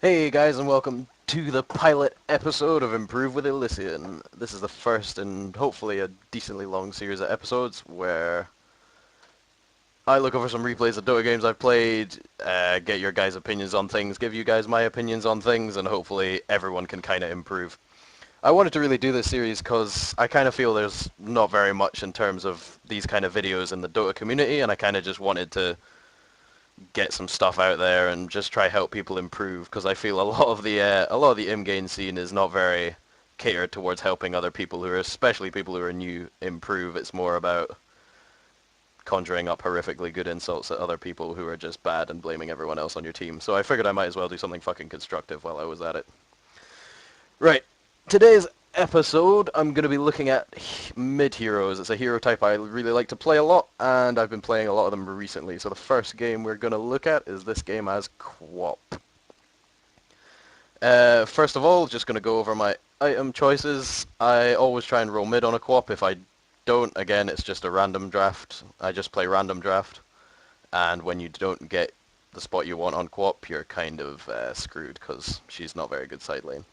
Hey guys, and welcome to the pilot episode of Improve with Alician. This is the first and hopefully a decently long series of episodes where I look over some replays of Dota games I've played, get your guys' opinions on things, give you guys my opinions on things, and hopefully everyone can kind of improve. I wanted to really do this series because I kind of feel there's not very much in terms of these kind of videos in the Dota community, and I kind of just wanted to get some stuff out there and just try help people improve, because I feel a lot of the in-game scene is not very catered towards helping other people who are, especially people who are new, improve. It's more about conjuring up horrifically good insults at other people who are just bad and blaming everyone else on your team. So I figured I might as well do something fucking constructive while I was at it. Right. Today's episode, I'm going to be looking at mid-heroes. It's a hero type I really like to play a lot, and I've been playing a lot of them recently. So the first game we're going to look at is this game as Quap. First of all, just going to go over my item choices. I always try and roll mid on a Quap. If I don't, again, it's just a random draft. I just play random draft, and when you don't get the spot you want on Quap, you're kind of screwed, because she's not very good side lane.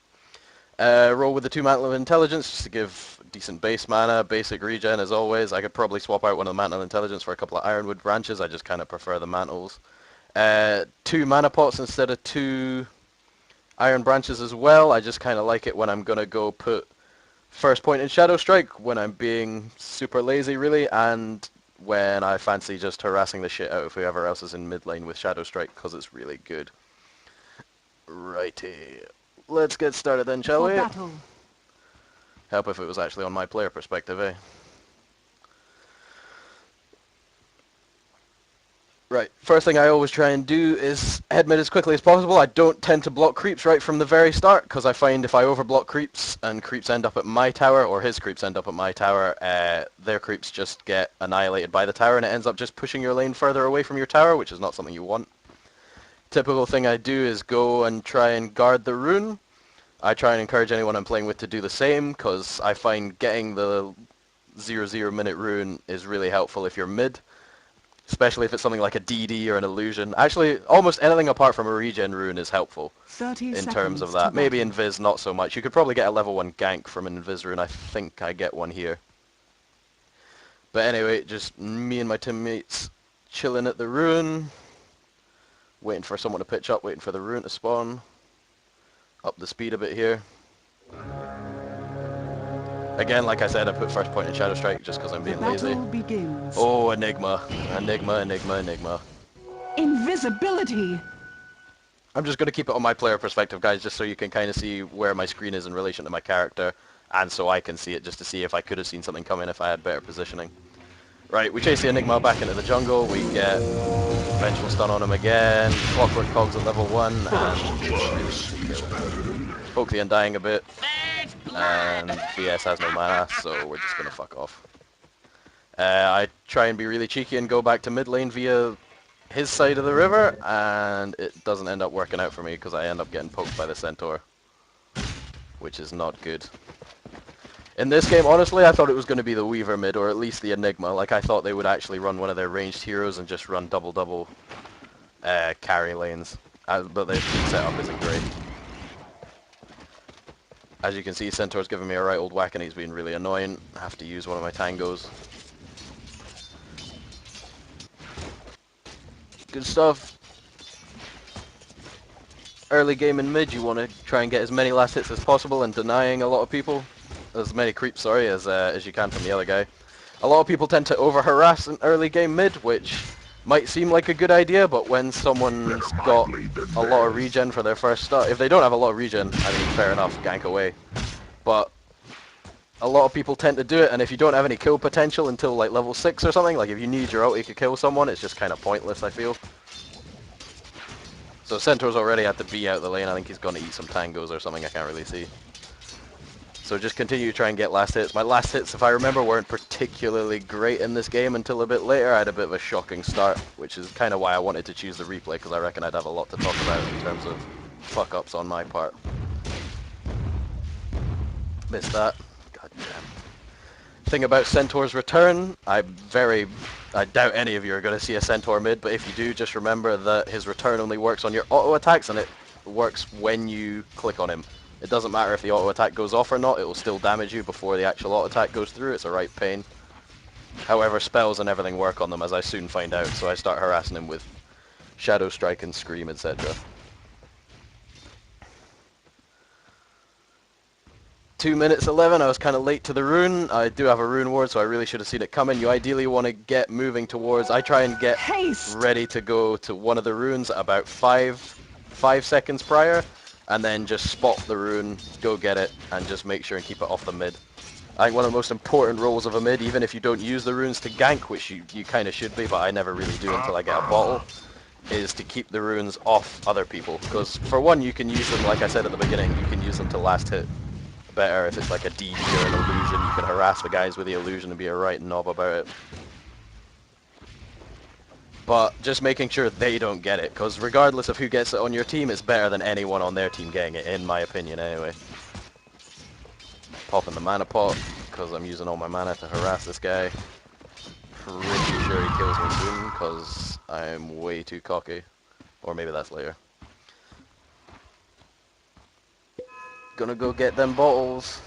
Roll with the 2 Mantle of Intelligence just to give decent base mana, basic regen as always. I could probably swap out one of the Mantle of Intelligence for a couple of Ironwood branches. I just kind of prefer the mantles. 2 mana pots instead of 2 iron branches as well. I just kind of like it when I'm going to go put first point in Shadow Strike, when I'm being super lazy really, and when I fancy just harassing the shit out of whoever else is in mid lane with Shadow Strike, because it's really good. Righty. Let's get started then, shall we? Battle. Help if it was actually on my player perspective, eh? Right, first thing I always try and do is head mid as quickly as possible. I don't tend to block creeps right from the very start, because I find if I overblock creeps and creeps end up at my tower, or his creeps end up at my tower, their creeps just get annihilated by the tower, and it ends up just pushing your lane further away from your tower, which is not something you want. Typical thing I do is go and try and guard the rune. I try and encourage anyone I'm playing with to do the same, because I find getting the 0-0 minute rune is really helpful if you're mid, especially if it's something like a DD or an illusion. Actually, almost anything apart from a regen rune is helpful in terms of that. Maybe Invis not so much. You could probably get a level 1 gank from an Invis rune. I think I get one here. But anyway, just me and my teammates chilling at the rune, waiting for someone to pitch up, waiting for the rune to spawn. Up the speed a bit here. Again, like I said, I put first point in Shadow Strike just because I'm being lazy. Begins. Oh, Enigma. Enigma. Invisibility! I'm just going to keep it on my player perspective, guys, just so you can kind of see where my screen is in relation to my character, and so I can see it just to see if I could have seen something coming if I had better positioning. Right, we chase the Enigma back into the jungle, we get Vengeful Stun on him again, Clockwork Cogs at level 1, and it's really easy to kill. Poke the Undying a bit, and VS has no mana, so we're just going to fuck off. I try and be really cheeky and go back to mid lane via his side of the river, and it doesn't end up working out for me because I end up getting poked by the Centaur, which is not good. In this game, honestly, I thought it was going to be the Weaver mid, or at least the Enigma. Like, I thought they would actually run one of their ranged heroes and just run double-double carry lanes. But their team setup isn't great. As you can see, Centaur's giving me a right old whack and he's been really annoying. I have to use one of my tangos. Good stuff. Early game in mid, you want to try and get as many last hits as possible and denying a lot of people. As many creeps, sorry, as you can from the other guy. A lot of people tend to over-harass an early game mid, which might seem like a good idea, but when someone's got a lot of regen for their first start, if they don't have a lot of regen, I mean, fair enough, gank away. But a lot of people tend to do it, and if you don't have any kill potential until like level 6 or something, like if you need your ulti to kill someone, it's just kind of pointless, I feel. So Centaur's already had to be out the lane. I think he's going to eat some tangos or something, I can't really see. So just continue to try and get last hits. My last hits, if I remember, weren't particularly great in this game until a bit later. I had a bit of a shocking start, which is kind of why I wanted to choose the replay, because I reckon I'd have a lot to talk about in terms of fuck-ups on my part. Missed that. God damn. Thing about Centaur's return, I doubt any of you are going to see a Centaur mid, but if you do, just remember that his return only works on your auto attacks, and it works when you click on him. It doesn't matter if the auto attack goes off or not, it will still damage you before the actual auto attack goes through. It's a right pain. However, spells and everything work on them, as I soon find out, so I start harassing him with Shadow Strike and Scream, etc. 2 minutes 11, I was kind of late to the rune. I do have a rune ward, so I really should have seen it coming. You ideally want to get moving towards... I try and get Haste! ready to go to one of the runes at about 5 seconds prior, and then just spot the rune, go get it, and just make sure and keep it off the mid. I think one of the most important roles of a mid, even if you don't use the runes to gank, which you kind of should be, but I never really do until I get a bottle, is to keep the runes off other people. Because for one, you can use them, like I said at the beginning, you can use them to last hit better. If it's like a DD or an illusion, you can harass the guys with the illusion and be a right knob about it. But just making sure they don't get it, because regardless of who gets it on your team, it's better than anyone on their team getting it, in my opinion anyway. Popping the mana pot, because I'm using all my mana to harass this guy. Pretty sure he kills me soon, because I'm way too cocky. Or maybe that's later. Gonna go get them bottles.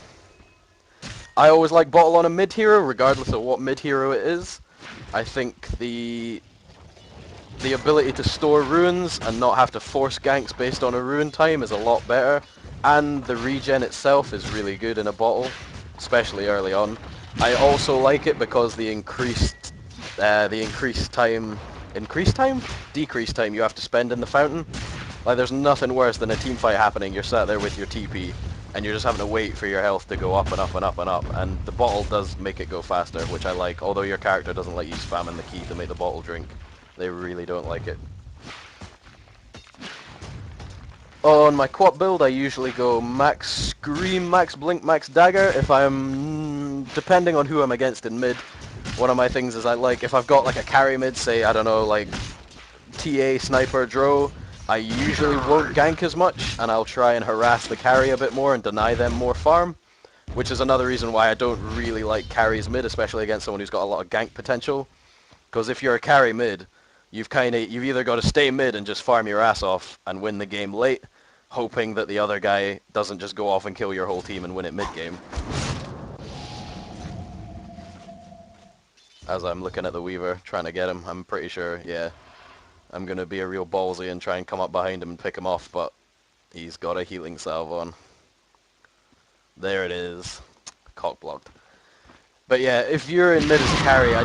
I always like bottle on a mid hero, regardless of what mid hero it is. I think the ability to store runes and not have to force ganks based on a rune time is a lot better. And the regen itself is really good in a bottle, especially early on. I also like it because the decreased time you have to spend in the fountain. Like, there's nothing worse than a team fight happening, you're sat there with your TP, and you're just having to wait for your health to go up and up and up and up, and the bottle does make it go faster, which I like, although your character doesn't let you spam the key to make the bottle drink. They really don't like it. On my quad build, I usually go max Scream, max Blink, max Dagger. If I'm... depending on who I'm against in mid, one of my things is I like, if I've got like a carry mid, say, I don't know, like TA, Sniper, Dro, I usually won't gank as much, and I'll try and harass the carry a bit more and deny them more farm, which is another reason why I don't really like carries mid, especially against someone who's got a lot of gank potential. Because if you're a carry mid, you've either got to stay mid and just farm your ass off and win the game late, hoping that the other guy doesn't just go off and kill your whole team and win it mid game. As I'm looking at the Weaver, trying to get him, I'm pretty sure, yeah, I'm going to be a real ballsy and try and come up behind him and pick him off, but he's got a healing salve on. There it is. Cock blocked. But yeah, if you're in mid as a carry, I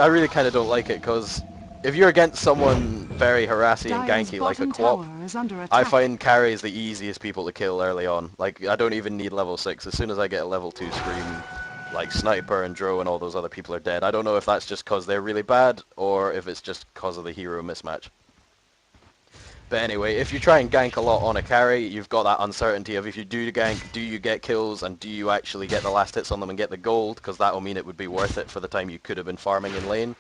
really kind of don't like it, because if you're against someone very harassy and Dire's ganky like a bottom Quap, tower is under I attack. find carries the easiest people to kill early on. Like, I don't even need level 6. As soon as I get a level 2 Scream, like Sniper and Dro and all those other people are dead. I don't know if that's just because they're really bad, or if it's just because of the hero mismatch. But anyway, if you try and gank a lot on a carry, you've got that uncertainty of if you do gank, do you get kills, and do you actually get the last hits on them and get the gold, because that will mean it would be worth it for the time you could have been farming in lane.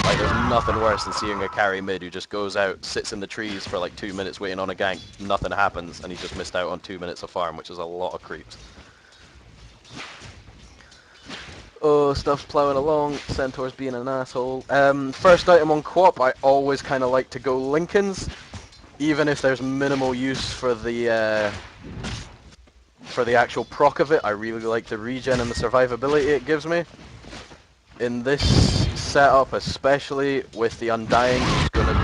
Like, there's nothing worse than seeing a carry mid who just goes out, sits in the trees for like 2 minutes waiting on a gank, nothing happens, and he just missed out on 2 minutes of farm, which is a lot of creeps. Oh, stuff's plowing along, Centaur's being an asshole. First item on Quap, I always kind of like to go Lincolns, even if there's minimal use for the actual proc of it. I really like the regen and the survivability it gives me. In this setup, especially with the Undying, it's going to be...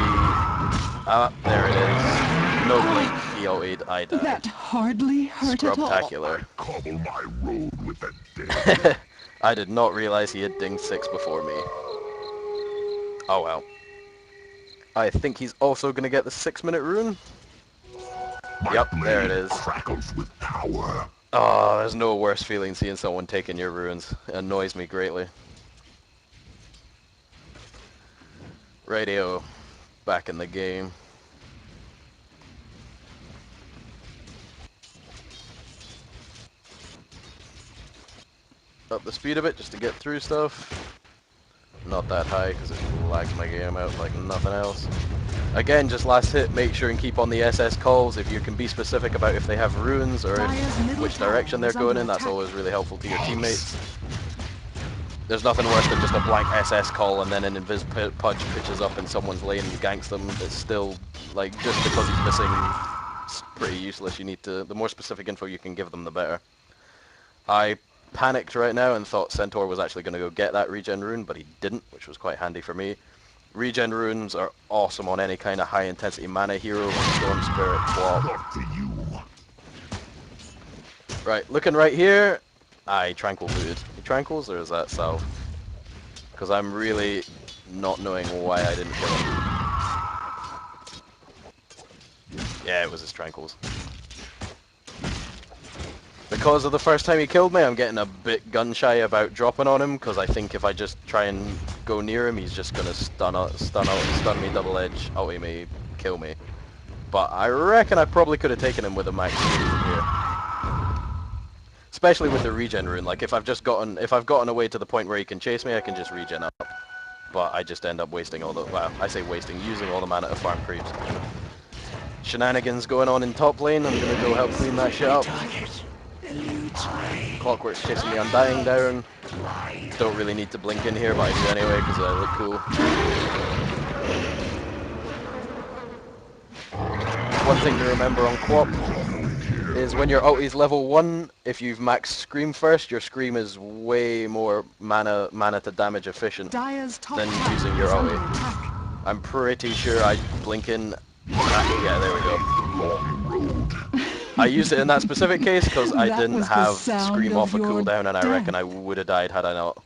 Ah, there it is. No blink, he ulted, I died. That hardly hurt at all. Scrubtacular. Cobble my road with the dead. I did not realize he had dinged 6 before me. Oh well. I think he's also going to get the 6-minute rune. My Yep, there it blade is. crackles with power. Oh, there's no worse feeling seeing someone taking your runes. It annoys me greatly. Radio, back in the game. Up the speed a bit just to get through stuff. Not that high because it lags my game out like nothing else. Again, just last hit, make sure and keep on the SS calls. If you can be specific about if they have runes or which direction they're going in, that's always really helpful to your teammates. There's nothing worse than just a blank SS call and then an invis pudge pitches up in someone's lane and ganks them. It's still, like, just because he's missing It's pretty useless. You need to... The more specific info you can give them, the better. I panicked right now and thought Centaur was actually going to go get that regen rune, but he didn't, which was quite handy for me. Regen runes are awesome on any kind of high-intensity mana hero, like Storm Spirit, Claw. Not for you. Right, looking right here, I Tranquil booted. He Tranquils, or is that Salve? Because I'm really not knowing why I didn't kill him. Yeah, it was his Tranquils. Because of the first time he killed me, I'm getting a bit gun-shy about dropping on him, because I think if I just try and go near him, he's just going to stun me double-edge, ulti me, kill me. But I reckon I probably could have taken him with a max screen from here. Especially with the regen rune, like if I've gotten away to the point where he can chase me, I can just regen up. But I just end up wasting all the, well, I say wasting, using all the mana to farm creeps. Shenanigans going on in top lane, I'm gonna go help clean that shit up. Clockwork's chasing the Undying down. Don't really need to blink in here, but I do anyway because I look cool. One thing to remember on Quap is when your ulti's level 1, if you've maxed Scream first, your Scream is way more mana to damage efficient than using your ulti. I'm pretty sure I blink in... yeah, there we go. I used it in that specific case because I didn't have Scream off a cooldown, and I reckon I would have died had I not.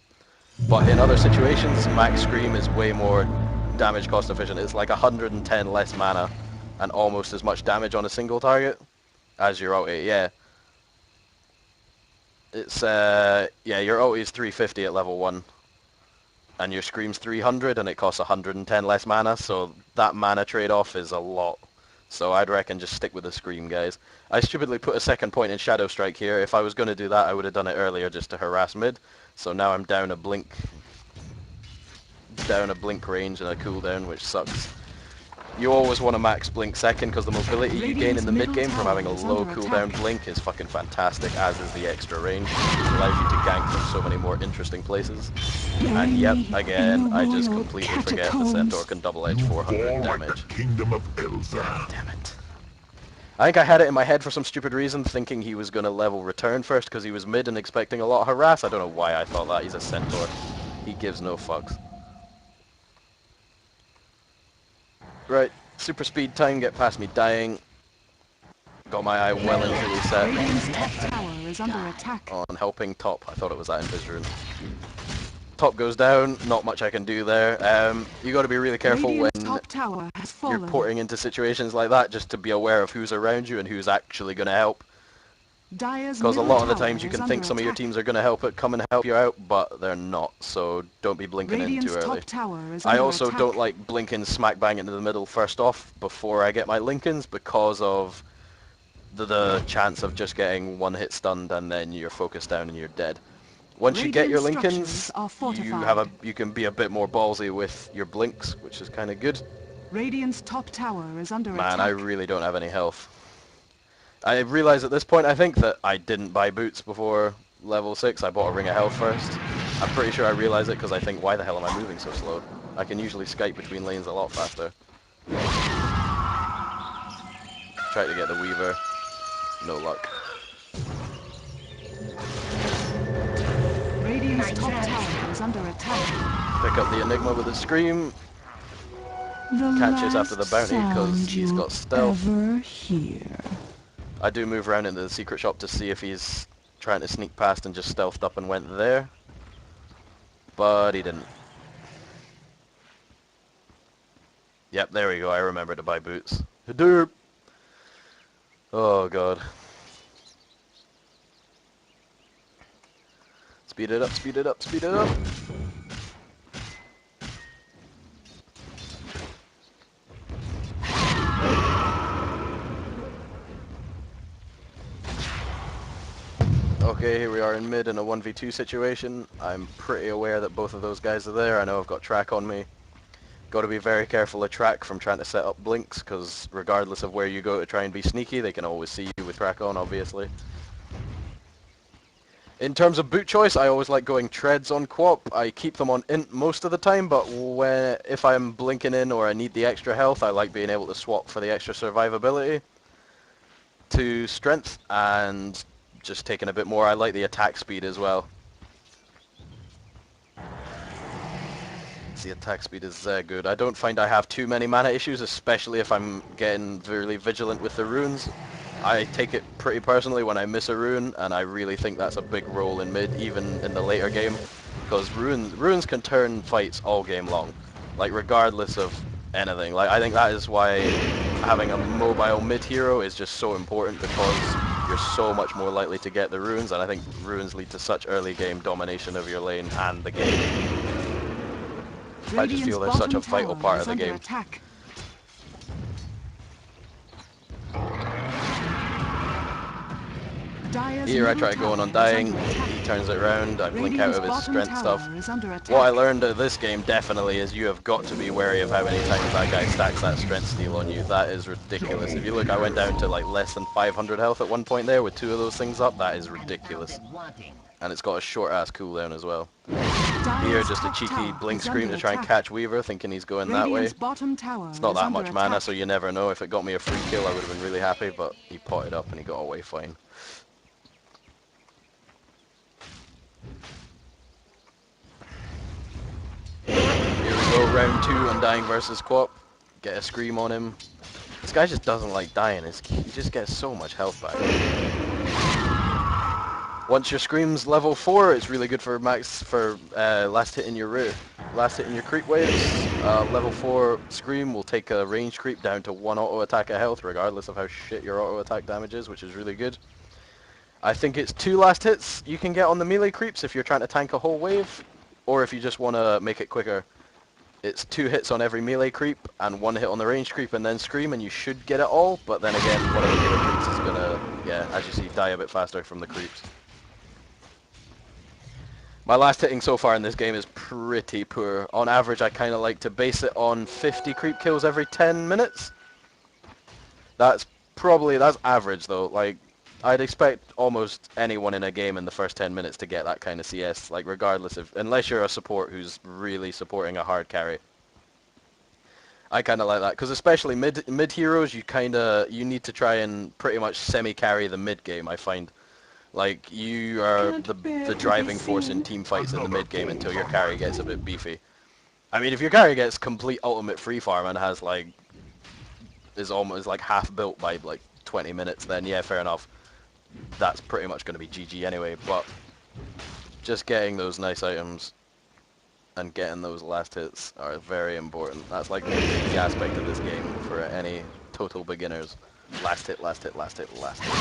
But in other situations, max Scream is way more damage cost efficient. It's like 110 less mana and almost as much damage on a single target as your ulti, yeah. It's, yeah, your ulti is 350 at level 1. And your Scream's 300 and it costs 110 less mana, so that mana trade-off is a lot. So I'd reckon just stick with the Scream, guys. I stupidly put a second point in Shadow Strike here. If I was going to do that, I would have done it earlier just to harass mid. So now I'm down a blink range and a cooldown, which sucks. You always want to max blink second because the mobility you gain in the mid game from having a low cooldown blink is fucking fantastic, as is the extra range. It allows you to gank from so many more interesting places. And yep, again, I just completely forget the Centaur can double edge 400 damage. Kingdom of Elza. Damn it. I think I had it in my head for some stupid reason, thinking he was going to level return first because he was mid and expecting a lot of harass. I don't know why I thought that. He's a Centaur. He gives no fucks. Right, super speed time, get past me dying. Got my eye well and truly set on helping top. I thought it was that invis rune. Top goes down, not much I can do there. You got to be really careful when you're porting into situations like that, just to be aware of who's around you and who's actually going to help. Because a lot of the times you can think some of your teams are going to come and help you out, but they're not, so don't be blinking in too early. I also don't like blinking smack bang into the middle first off before I get my Lincolns because of the chance of just getting one hit stunned and then you're focused down and you're dead. Once you get your Lincolns, you can be a bit more ballsy with your blinks, which is kind of good. Radiant's top tower is under attack. Man, I really don't have any health. I realize at this point, I think, that I didn't buy boots before level 6. I bought a ring of health first. I'm pretty sure I realize it because I think, why the hell am I moving so slow? I can usually Skype between lanes a lot faster. Try to get the Weaver. No luck. Radiant's top tower is under attack. Pick up the Enigma with a Scream. Catches after the bounty because he's got stealth. I do move around into the secret shop to see if he's trying to sneak past and just stealthed up and went there. But he didn't. Yep, there we go. I remember to buy boots. Derp. Oh god. Speed it up, speed it up, speed it up. Okay, here we are in mid in a 1v2 situation. I'm pretty aware that both of those guys are there. I know I've got track on me. Got to be very careful of track from trying to set up blinks, because regardless of where you go to try and be sneaky, they can always see you with track on, obviously. In terms of boot choice, I always like going treads on Quap. I keep them on int most of the time, but if I'm blinking in or I need the extra health, I like being able to swap for the extra survivability. to strength and just taking a bit more. I like the attack speed as well. The attack speed is good. I don't find I have too many mana issues, especially if I'm getting really vigilant with the runes. I take it pretty personally when I miss a rune, and I really think that's a big role in mid, even in the later game, because runes can turn fights all game long, like regardless of anything. Like I think that is why having a mobile mid hero is just so important, because you're so much more likely to get the runes, and I think runes lead to such early game domination of your lane and the game. I just feel they're such a vital part of the game. Attack. Here I try going on dying, he turns it around, I blink out of his strength stuff. What I learned of this game definitely is you have got to be wary of how many times that guy stacks that strength steal on you. That is ridiculous. If you look, I went down to like less than 500 health at one point there with 2 of those things up. That is ridiculous. And it's got a short ass cooldown as well. Here just a cheeky blink scream to try and catch Weaver, thinking he's going that way. It's not that much mana, so you never know. If it got me a free kill I would have been really happy, but he potted up and he got away fine. Here we go, round 2, Undying versus Quap. Get a scream on him. This guy just doesn't like dying, he just gets so much health back. Once your scream's level 4, it's really good for last hit in your creep waves. Level 4 scream will take a range creep down to 1 auto attack of health, regardless of how shit your auto attack damage is, which is really good. I think it's 2 last hits you can get on the melee creeps if you're trying to tank a whole wave, or if you just want to make it quicker. It's 2 hits on every melee creep and 1 hit on the range creep and then scream, and you should get it all, but then again, one of the melee creeps is gonna, yeah, as you see, die a bit faster from the creeps. My last hitting so far in this game is pretty poor. On average, I kind of like to base it on 50 creep kills every 10 minutes. That's average though. Like, I'd expect almost anyone in a game in the first 10 minutes to get that kind of CS, like regardless of, unless you're a support who's really supporting a hard carry. I kind of like that, because especially mid heroes, you need to try and pretty much semi-carry the mid game, I find. Like, you are the driving force in team fights in the mid game until your carry gets a bit beefy. I mean, if your carry gets complete ultimate free farm and has like, is almost like half built by like 20 minutes, then yeah, fair enough. That's pretty much going to be GG anyway, but just getting those nice items and getting those last hits are very important. That's like the key aspect of this game for any total beginners. Last hit, last hit, last hit, last hit.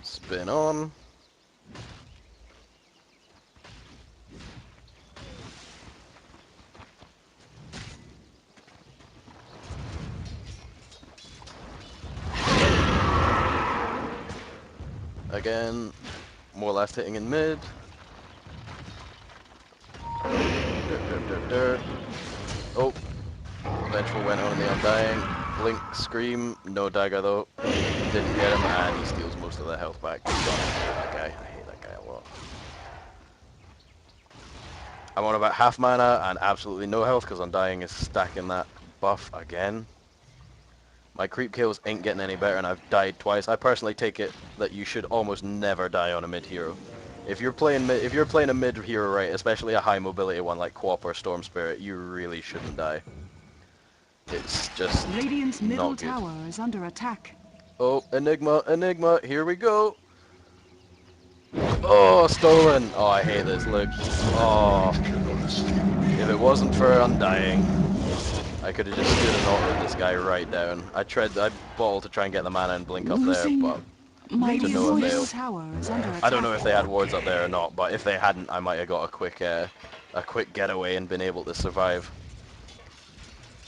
Spin on. Again, more last hitting in mid. Dirt. Oh, Vengeful went on in the Undying. Blink, scream, no dagger though. Didn't get him, and he steals most of the health back. That guy, I hate that guy a lot. I'm on about half mana and absolutely no health because Undying is stacking that buff again. My creep kills ain't getting any better, and I've died twice. I personally take it that you should almost never die on a mid hero. If you're playing a mid hero right, especially a high mobility one like Quap or Storm Spirit, you really shouldn't die. It's just Radiant's middle not good. tower is under attack. Oh, Enigma, here we go. Oh, stolen. Oh, I hate this, look. Oh, if it wasn't for Undying, I could have just stood and ulted this guy right down. I bottled to try and get the mana and blink up there, but to no avail. I don't know if they had wards up there or not, but if they hadn't, I might have got a quick getaway and been able to survive.